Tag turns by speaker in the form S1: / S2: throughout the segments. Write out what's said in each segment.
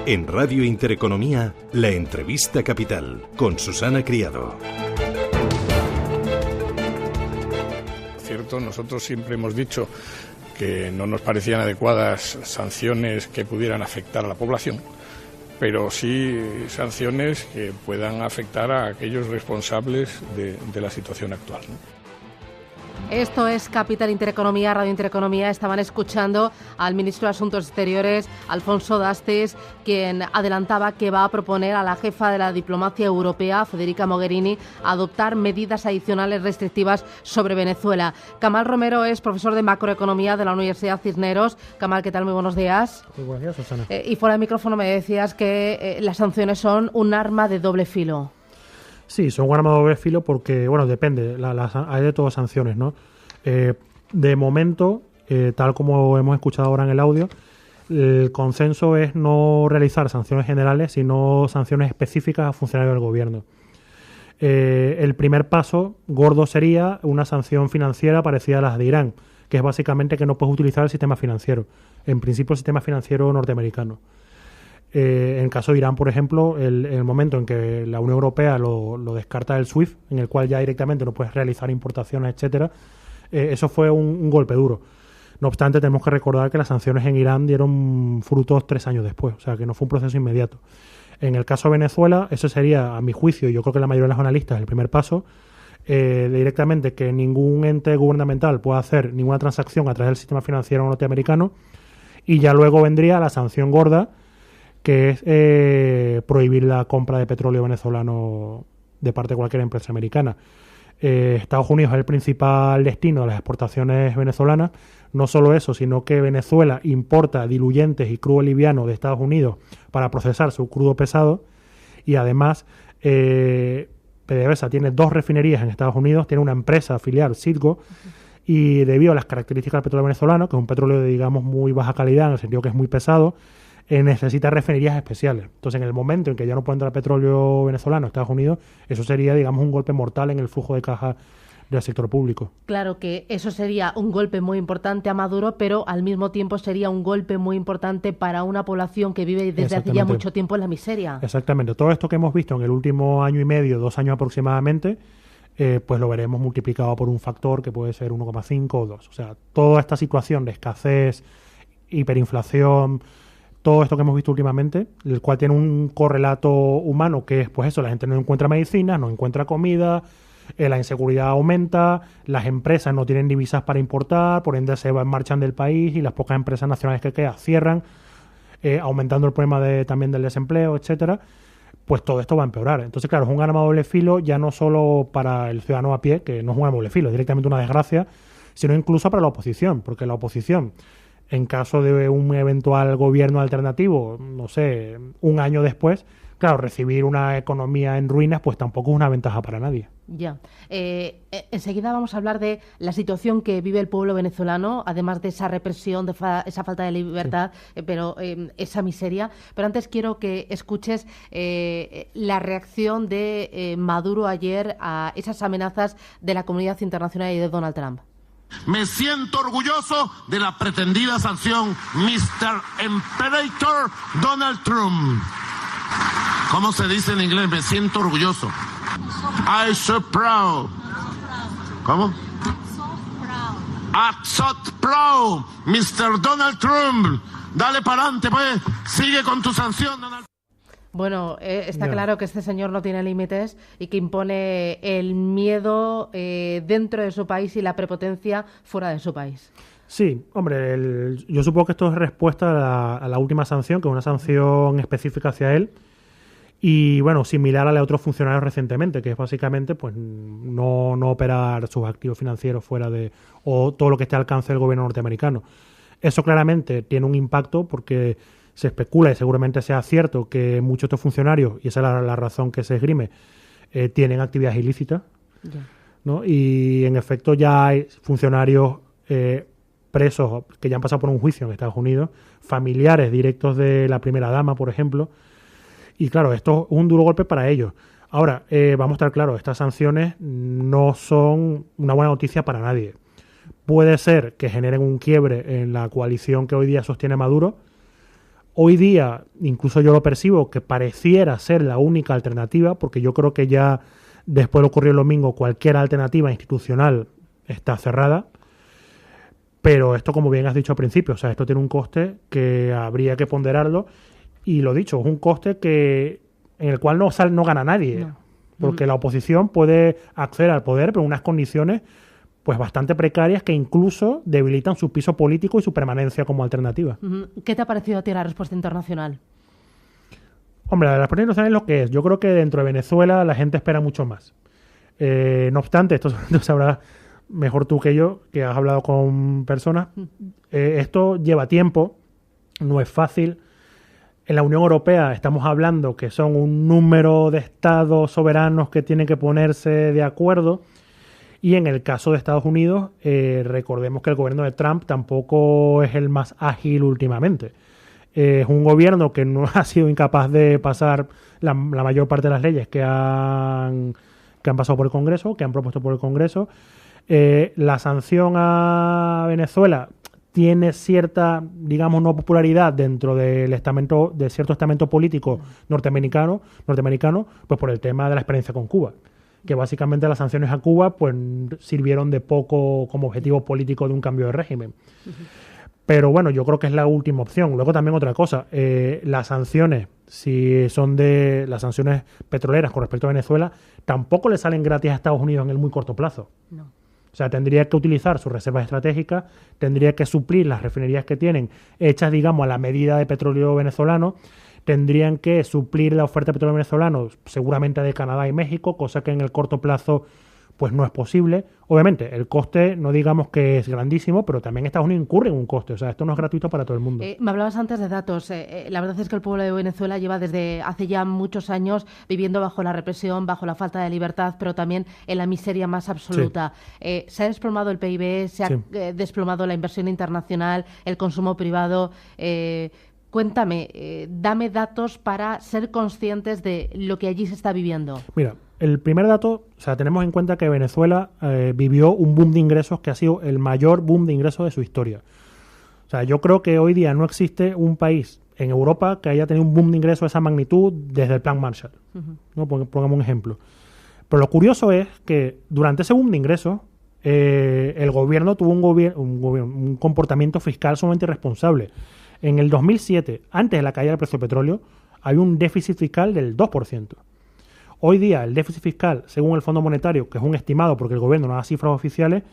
S1: En Radio Intereconomía, la entrevista capital, con Susana Criado.
S2: Cierto, nosotros siempre hemos dicho que no nos parecían adecuadas sanciones que pudieran afectar a la población, pero sí sanciones que puedan afectar a aquellos responsables de la situación actual, ¿no?
S3: Esto es Capital Intereconomía, Radio Intereconomía. Estaban escuchando al ministro de Asuntos Exteriores, Alfonso Dastis, quien adelantaba que va a proponer a la jefa de la diplomacia europea, Federica Mogherini, adoptar medidas adicionales restrictivas sobre Venezuela. Kamal Romero es profesor de macroeconomía de la Universidad Cisneros. Kamal, ¿qué tal? Muy buenos días.
S4: Muy buenos días, Susana.
S3: Y fuera del micrófono me decías que las sanciones son un arma de doble filo.
S4: Sí, son un arma de doble filo porque, bueno, depende, hay de todas sanciones, ¿no? De momento, tal como hemos escuchado ahora en el audio, el consenso es no realizar sanciones generales, sino sanciones específicas a funcionarios del gobierno. El primer paso gordo sería una sanción financiera parecida a las de Irán, que es básicamente que no puedes utilizar el sistema financiero, en principio el sistema financiero norteamericano. En el caso de Irán, por ejemplo, el momento en que la Unión Europea lo descarta del SWIFT, en el cual ya directamente no puedes realizar importaciones, etcétera, eso fue un golpe duro. No obstante, tenemos que recordar que las sanciones en Irán dieron frutos 3 años después, o sea que no fue un proceso inmediato. En el caso de Venezuela, eso sería, a mi juicio, y yo creo que la mayoría de los analistas, el primer paso, directamente que ningún ente gubernamental pueda hacer ninguna transacción a través del sistema financiero norteamericano, y ya luego vendría la sanción gorda, que es prohibir la compra de petróleo venezolano de parte de cualquier empresa americana. Estados Unidos es el principal destino de las exportaciones venezolanas. No solo eso, sino que Venezuela importa diluyentes y crudo liviano de Estados Unidos para procesar su crudo pesado, y además PDVSA tiene 2 refinerías en Estados Unidos, tiene una empresa filial, Citgo, y debido a las características del petróleo venezolano, que es un petróleo de, digamos, muy baja calidad, en el sentido que es muy pesado, necesita refinerías especiales. Entonces, en el momento en que ya no puede entrar petróleo venezolano a Estados Unidos, eso sería, digamos, un golpe mortal en el flujo de caja del sector público.
S3: Claro que eso sería un golpe muy importante a Maduro, pero al mismo tiempo sería un golpe muy importante para una población que vive desde hace ya mucho tiempo en la miseria.
S4: Exactamente. Todo esto que hemos visto en el último año y medio, 2 años aproximadamente, pues lo veremos multiplicado por un factor que puede ser 1,5 o 2. O sea, toda esta situación de escasez, hiperinflación, todo esto que hemos visto últimamente, el cual tiene un correlato humano, que es, pues eso, la gente no encuentra medicina, no encuentra comida, la inseguridad aumenta, las empresas no tienen divisas para importar, por ende se marchan del país y las pocas empresas nacionales que quedan cierran, aumentando el problema también del desempleo, etcétera. Pues todo esto va a empeorar. Entonces, claro, es un arma de doble filo, ya no solo para el ciudadano a pie, que no es un arma de doble filo, es directamente una desgracia, sino incluso para la oposición, porque la oposición, en caso de un eventual gobierno alternativo, no sé, 1 año después, claro, recibir una economía en ruinas pues tampoco es una ventaja para nadie.
S3: Ya. Enseguida vamos a hablar de la situación que vive el pueblo venezolano, además de esa represión, de esa falta de libertad, sí. Pero esa miseria. Pero antes quiero que escuches la reacción de Maduro ayer a esas amenazas de la comunidad internacional y de Donald Trump.
S5: Me siento orgulloso de la pretendida sanción Mr. Imperator Donald Trump. ¿Cómo se dice en inglés? Me siento orgulloso. I'm so proud. ¿Cómo? I'm so proud, Mr. Donald Trump. Dale para adelante, pues. Sigue con tu sanción, Donald.
S3: Bueno, está claro que este señor no tiene límites y que impone el miedo dentro de su país y la prepotencia fuera de su país.
S4: Sí, hombre, yo supongo que esto es respuesta a la última sanción, que es una sanción específica hacia él, y bueno, similar a la de otros funcionarios recientemente, que es básicamente pues no operar sus activos financieros fuera de, o todo lo que esté al alcance del gobierno norteamericano. Eso claramente tiene un impacto porque se especula, y seguramente sea cierto, que muchos de estos funcionarios, y esa es la razón que se esgrime, tienen actividades ilícitas, ¿no? Y en efecto ya hay funcionarios presos que ya han pasado por un juicio en Estados Unidos, familiares directos de la primera dama, por ejemplo, y claro, esto es un duro golpe para ellos. Ahora, vamos a estar claros, estas sanciones no son una buena noticia para nadie. Puede ser que generen un quiebre en la coalición que hoy día sostiene Maduro, Hoy día, incluso yo lo percibo, que pareciera ser la única alternativa, porque yo creo que ya después de lo ocurrido el domingo, cualquier alternativa institucional está cerrada. Pero esto, como bien has dicho al principio, o sea, esto tiene un coste que habría que ponderarlo. Y lo dicho, es un coste en el cual no gana nadie. No. Porque la oposición puede acceder al poder, pero en unas condiciones pues bastante precarias que incluso debilitan su piso político y su permanencia como alternativa.
S3: ¿Qué te ha parecido a ti la respuesta internacional?
S4: Hombre, la respuesta internacional es lo que es. Yo creo que dentro de Venezuela la gente espera mucho más. No obstante, esto lo sabrás mejor tú que yo, que has hablado con personas. Esto lleva tiempo, no es fácil. En la Unión Europea estamos hablando que son un número de estados soberanos que tienen que ponerse de acuerdo. Y en el caso de Estados Unidos, recordemos que el gobierno de Trump tampoco es el más ágil últimamente. Es un gobierno que no ha sido incapaz de pasar la mayor parte de las leyes que han pasado por el Congreso, que han propuesto por el Congreso. La sanción a Venezuela tiene cierta, digamos, no popularidad dentro de cierto estamento político norteamericano, pues por el tema de la experiencia con Cuba. Que básicamente las sanciones a Cuba pues sirvieron de poco como objetivo político de un cambio de régimen. Pero bueno, yo creo que es la última opción. Luego también otra cosa, las sanciones, si son de las sanciones petroleras con respecto a Venezuela, tampoco le salen gratis a Estados Unidos en el muy corto plazo. No. O sea, tendría que utilizar sus reservas estratégicas, tendría que suplir las refinerías que tienen hechas, digamos, a la medida de petróleo venezolano, tendrían que suplir la oferta de petróleo venezolano seguramente de Canadá y México, cosa que en el corto plazo pues no es posible. Obviamente, el coste no digamos que es grandísimo, pero también Estados Unidos incurre en un coste. O sea, esto no es gratuito para todo el mundo.
S3: Me hablabas antes de datos. La verdad es que el pueblo de Venezuela lleva desde hace ya muchos años viviendo bajo la represión, bajo la falta de libertad, pero también en la miseria más absoluta. Sí. Se ha desplomado el PIB, se ha desplomado la inversión internacional, el consumo privado. Cuéntame, dame datos para ser conscientes de lo que allí se está viviendo.
S4: Mira, el primer dato, o sea, tenemos en cuenta que Venezuela vivió un boom de ingresos que ha sido el mayor boom de ingresos de su historia. O sea, yo creo que hoy día no existe un país en Europa que haya tenido un boom de ingresos de esa magnitud desde el Plan Marshall. ¿No? Pongamos un ejemplo. Pero lo curioso es que durante ese boom de ingresos, el gobierno tuvo un comportamiento fiscal sumamente irresponsable. En el 2007, antes de la caída del precio del petróleo, había un déficit fiscal del 2%. Hoy día, el déficit fiscal, según el Fondo Monetario, que es un estimado porque el gobierno no da cifras oficiales,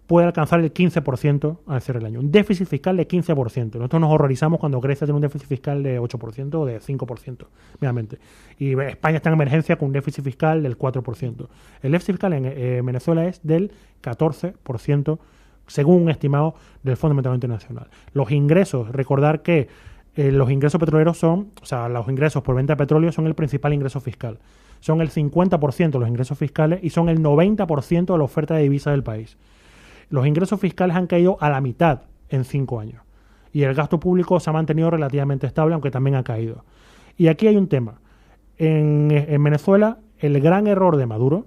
S4: puede alcanzar el 15% al cierre del año. Un déficit fiscal de 15%. Nosotros nos horrorizamos cuando Grecia tiene un déficit fiscal de 8% o de 5%, realmente. Y España está en emergencia con un déficit fiscal del 4%. El déficit fiscal en Venezuela es del 14%, según un estimado del Fondo Monetario Internacional. Los ingresos, recordar que los ingresos petroleros los ingresos por venta de petróleo son el principal ingreso fiscal. Son el 50% de los ingresos fiscales y son el 90% de la oferta de divisas del país. Los ingresos fiscales han caído a la mitad en 5 años. Y el gasto público se ha mantenido relativamente estable, aunque también ha caído. Y aquí hay un tema. En Venezuela, el gran error de Maduro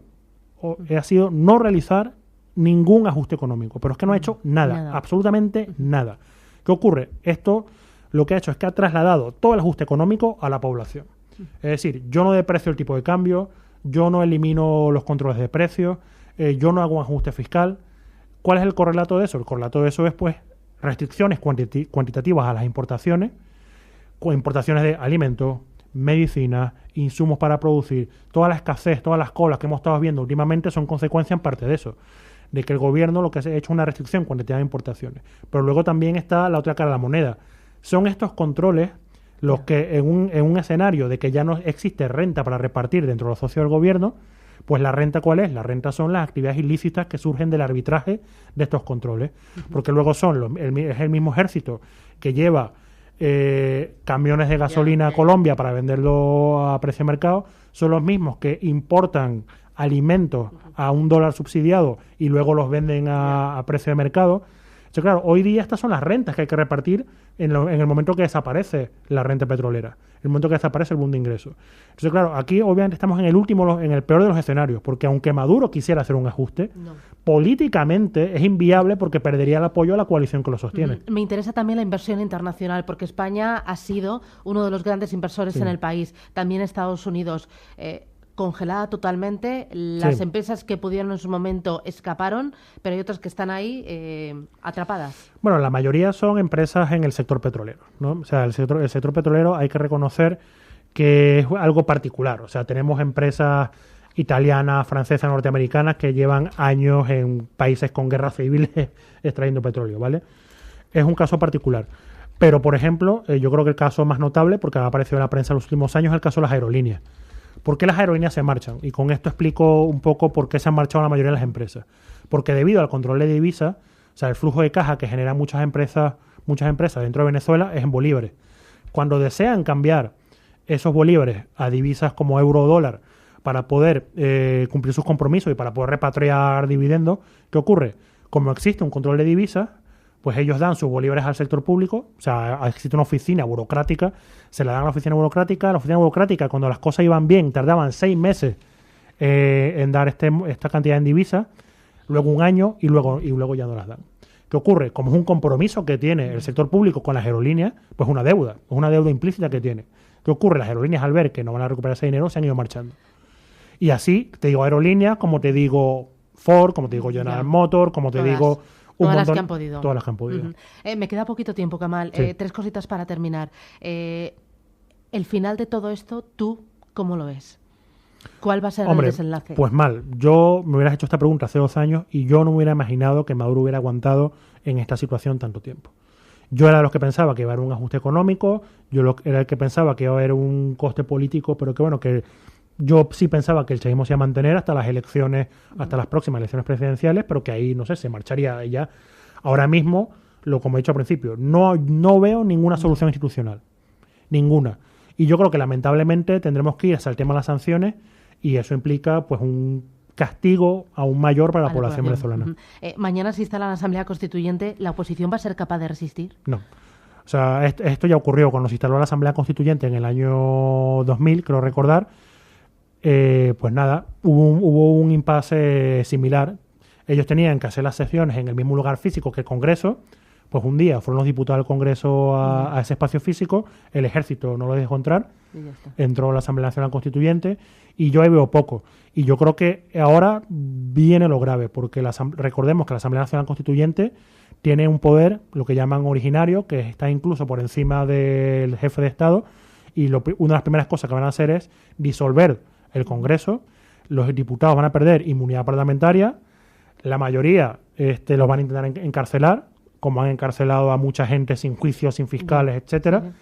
S4: ha sido no realizar ningún ajuste económico, pero es que no ha hecho nada. Absolutamente nada. ¿Qué ocurre? Esto lo que ha hecho es que ha trasladado todo el ajuste económico a la población. Es decir, yo no deprecio el tipo de cambio, yo no elimino los controles de precios, yo no hago un ajuste fiscal. ¿Cuál es el correlato de eso? El correlato de eso es pues restricciones cuantitativas a las importaciones de alimentos, medicinas, insumos para producir. Toda la escasez, todas las colas que hemos estado viendo últimamente son consecuencia en parte de eso, de que el gobierno lo que ha hecho es una restricción cuantitativa de importaciones. Pero luego también está la otra cara de la moneda. Son estos controles los que en un escenario de que ya no existe renta para repartir dentro de los socios del gobierno, pues la renta ¿cuál es? La renta son las actividades ilícitas que surgen del arbitraje de estos controles. Porque luego es el mismo ejército que lleva camiones de gasolina a Colombia para venderlo a precio de mercado, son los mismos que importan alimentos a $1 subsidiado y luego los venden a precio de mercado. Entonces, claro, hoy día estas son las rentas que hay que repartir en el momento que desaparece la renta petrolera, en el momento que desaparece el boom de ingresos. Entonces, claro, aquí obviamente estamos en el peor de los escenarios, porque aunque Maduro quisiera hacer un ajuste, políticamente es inviable porque perdería el apoyo a la coalición que lo sostiene.
S3: Me interesa también la inversión internacional, porque España ha sido uno de los grandes inversores en el país, también Estados Unidos. Congelada totalmente, las empresas que pudieron en su momento escaparon, pero hay otras que están ahí atrapadas.
S4: Bueno, la mayoría son empresas en el sector petrolero, ¿no? O sea, el sector petrolero hay que reconocer que es algo particular. O sea, tenemos empresas italianas, francesas, norteamericanas que llevan años en países con guerras civiles extrayendo petróleo, ¿vale? Es un caso particular. Pero, por ejemplo, yo creo que el caso más notable, porque ha aparecido en la prensa en los últimos años, es el caso de las aerolíneas. ¿Por qué las aerolíneas se marchan? Y con esto explico un poco por qué se han marchado la mayoría de las empresas. Porque debido al control de divisas, o sea, el flujo de caja que generan muchas empresas dentro de Venezuela es en bolívares. Cuando desean cambiar esos bolívares a divisas como euro o dólar para poder cumplir sus compromisos y para poder repatriar dividendos, ¿qué ocurre? Como existe un control de divisas, pues ellos dan sus bolívares al sector público, o sea, existe una oficina burocrática, se la dan a la oficina burocrática, cuando las cosas iban bien, tardaban 6 meses en dar esta cantidad en divisas, luego 1 año y luego ya no las dan. ¿Qué ocurre? Como es un compromiso que tiene el sector público con las aerolíneas, pues es una deuda implícita que tiene. ¿Qué ocurre? Las aerolíneas, al ver que no van a recuperar ese dinero, se han ido marchando. Y así, te digo aerolíneas, como te digo Ford, como te digo General Motors, como te digo...
S3: Todas las que han podido.
S4: Todas las que han podido.
S3: Me queda poquito tiempo, Kamal. Sí. 3 cositas para terminar. El final de todo esto, ¿tú cómo lo ves? ¿Cuál va a ser el desenlace?
S4: Pues mal. Yo me hubieras hecho esta pregunta hace 2 años y yo no me hubiera imaginado que Maduro hubiera aguantado en esta situación tanto tiempo. Yo era de los que pensaba que iba a haber un ajuste económico, era el que pensaba que iba a haber un coste político, pero que bueno, que yo sí pensaba que el chavismo se iba a mantener hasta las próximas elecciones presidenciales, pero que ahí, no sé, se marcharía ella. Ahora mismo, como he dicho al principio, no veo ninguna solución institucional. Ninguna. Y yo creo que lamentablemente tendremos que ir hacia el tema de las sanciones y eso implica pues un castigo aún mayor para la población venezolana.
S3: Mañana se instala la Asamblea Constituyente. ¿La oposición va a ser capaz de resistir?
S4: No. O sea, esto ya ocurrió cuando se instaló la Asamblea Constituyente en el año 2000, creo recordar. Pues nada, hubo un impasse similar. Ellos tenían que hacer las sesiones en el mismo lugar físico que el Congreso. Pues un día fueron los diputados del Congreso a ese espacio físico, el ejército no lo dejó entrar, entró la Asamblea Nacional Constituyente y yo ahí veo poco. Y yo creo que ahora viene lo grave, porque recordemos que la Asamblea Nacional Constituyente tiene un poder, lo que llaman originario, que está incluso por encima del jefe de Estado, y una de las primeras cosas que van a hacer es disolver el Congreso. Los diputados van a perder inmunidad parlamentaria, la mayoría los van a intentar encarcelar, como han encarcelado a mucha gente sin juicios, sin fiscales, etcétera.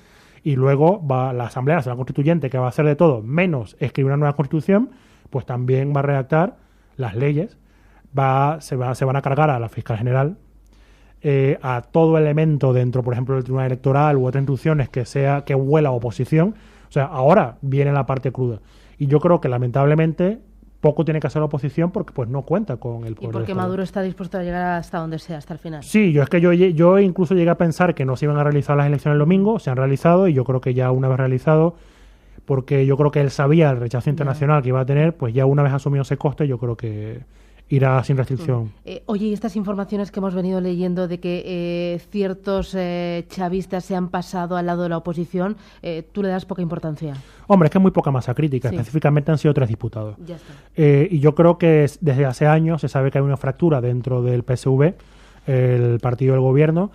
S4: Y luego va la Asamblea Nacional Constituyente, que va a hacer de todo, menos escribir una nueva Constitución, pues también va a redactar las leyes, se van a cargar a la Fiscal General, a todo elemento dentro, por ejemplo, del Tribunal Electoral u otras instituciones que huela a oposición. O sea, ahora viene la parte cruda. Y yo creo que, lamentablemente, poco tiene que hacer la oposición porque pues no cuenta con el poder.
S3: Y porque Maduro está dispuesto a llegar hasta donde sea, hasta el final.
S4: Sí, yo incluso llegué a pensar que no se iban a realizar las elecciones el domingo, se han realizado y yo creo que ya una vez realizado, porque yo creo que él sabía el rechazo internacional que iba a tener, pues ya una vez asumido ese coste, yo creo que irá sin restricción.
S3: Oye, y estas informaciones que hemos venido leyendo de que ciertos chavistas se han pasado al lado de la oposición, ¿tú le das poca importancia?
S4: Hombre, es que es muy poca masa crítica. Sí. Específicamente han sido 3 diputados.
S3: Ya está.
S4: Y yo creo que desde hace años se sabe que hay una fractura dentro del PSV, el partido del gobierno.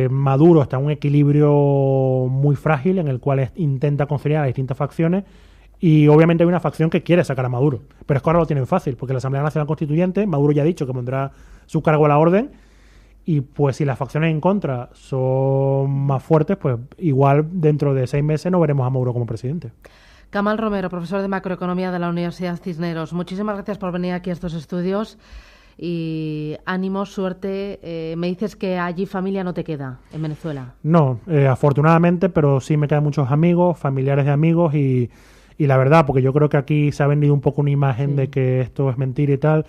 S4: Maduro está en un equilibrio muy frágil en el cual intenta conciliar a distintas facciones. Y obviamente hay una facción que quiere sacar a Maduro. Pero es que ahora lo tienen fácil, porque la Asamblea Nacional Constituyente, Maduro ya ha dicho que pondrá su cargo a la orden, y pues si las facciones en contra son más fuertes, pues igual dentro de 6 meses no veremos a Maduro como presidente.
S3: Kamal Romero, profesor de Macroeconomía de la Universidad Cisneros. Muchísimas gracias por venir aquí a estos estudios y ánimo, suerte. Me dices que allí familia no te queda, en Venezuela.
S4: No, afortunadamente, pero sí me quedan muchos amigos, familiares de amigos y la verdad, porque yo creo que aquí se ha vendido un poco una imagen de que esto es mentira y tal,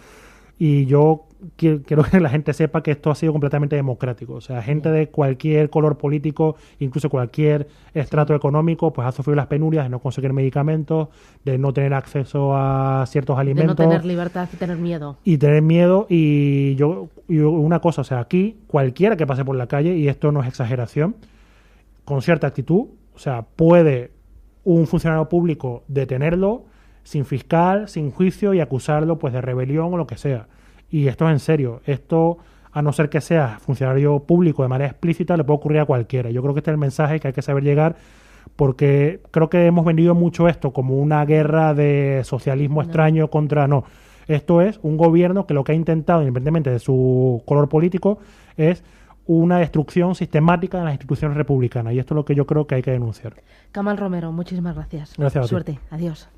S4: Y yo quiero que la gente sepa que esto ha sido completamente democrático. O sea, gente de cualquier color político, incluso cualquier estrato económico, pues ha sufrido las penurias de no conseguir medicamentos, de no tener acceso a ciertos alimentos.
S3: De no tener libertad y tener miedo.
S4: Y una cosa, o sea, aquí cualquiera que pase por la calle, y esto no es exageración, con cierta actitud, o sea, puede un funcionario público detenerlo sin fiscal, sin juicio y acusarlo pues de rebelión o lo que sea. Y esto es en serio. Esto, a no ser que sea funcionario público de manera explícita, le puede ocurrir a cualquiera. Yo creo que este es el mensaje que hay que saber llegar, porque creo que hemos vendido mucho esto como una guerra de socialismo extraño contra... No, esto es un gobierno que lo que ha intentado, independientemente de su color político, es una destrucción sistemática de las instituciones republicanas. Y esto es lo que yo creo que hay que denunciar.
S3: Kamal Romero, muchísimas gracias.
S4: Gracias a ti.
S3: Suerte. Adiós.